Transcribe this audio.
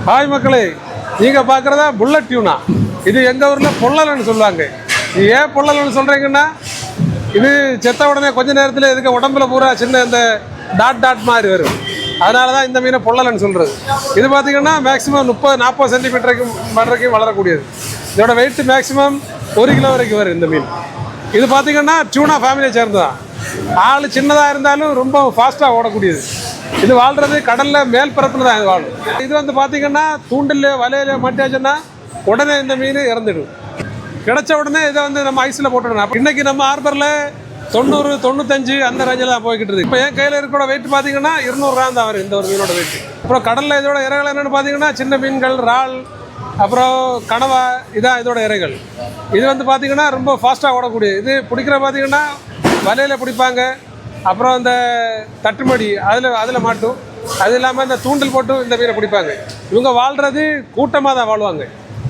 Hi மக்களே, நீங்கள் பார்க்குறதா புல்லட் டியூனா. இது எங்கள் ஊரில் பொள்ளலன்னு சொல்லுவாங்க. இது ஏன் பொள்ளலன்னு சொல்கிறீங்கன்னா, இது செத்த உடனே கொஞ்ச நேரத்தில் இதுக்கு உடம்புல பூரா சின்ன இந்த டாட் மாதிரி வரும். அதனால தான் இந்த மீனை பொள்ளலன்னு சொல்கிறது. இது பார்த்திங்கன்னா மேக்ஸிமம் 30-40 சென்டிமீட்டருக்கு வரைக்கும் வளரக்கூடியது. இதோட வெயிட் மேக்ஸிமம் 1 கிலோ வரைக்கும் வரும் இந்த மீன். இது பார்த்திங்கன்னா டியூனா ஃபேமிலியை சேர்ந்ததான். ஆள் சின்னதாக இருந்தாலும் ரொம்ப ஃபாஸ்ட்டாக ஓடக்கூடியது. இது வாழ்கிறது கடலில் மேல் பரப்பில் தான் இது வாழும். இது வந்து பார்த்திங்கன்னா தூண்டில் வலையில் மாட்டியாச்சுன்னா உடனே இந்த மீன் இறந்துடும். கிடைச்ச உடனே இதை வந்து நம்ம ஐஸில் போட்டுடணும். அப்போ இன்றைக்கி நம்ம ஹார்பரில் 90-95 அந்த ரேஞ்சில் தான் போய்கிட்டு இருக்குது. இப்போ என் கையில் இருக்கிற வெயிட் பார்த்தீங்கன்னா 200 கிராம் தான் வரும் இந்த ஒரு மீனோட வெயிட். அப்புறம் கடலில் இதோட இறைகள் என்னென்னு பார்த்தீங்கன்னா சின்ன மீன்கள், இறால், அப்புறம் கனவா, இதான் இதோட இறைகள். இது வந்து பார்த்திங்கன்னா ரொம்ப ஃபாஸ்ட்டாக ஓடக்கூடிய இது. பிடிக்கிற பார்த்திங்கன்னா வலையில் பிடிப்பாங்க, அப்புறம் இந்த தட்டுமடி அதில் மாட்டும். அது இல்லாமல் இந்த தூண்டில் போட்டு இந்த மீனை பிடிப்பாங்க. இவங்க வாழ்கிறது கூட்டமாக தான் வாழ்வாங்க.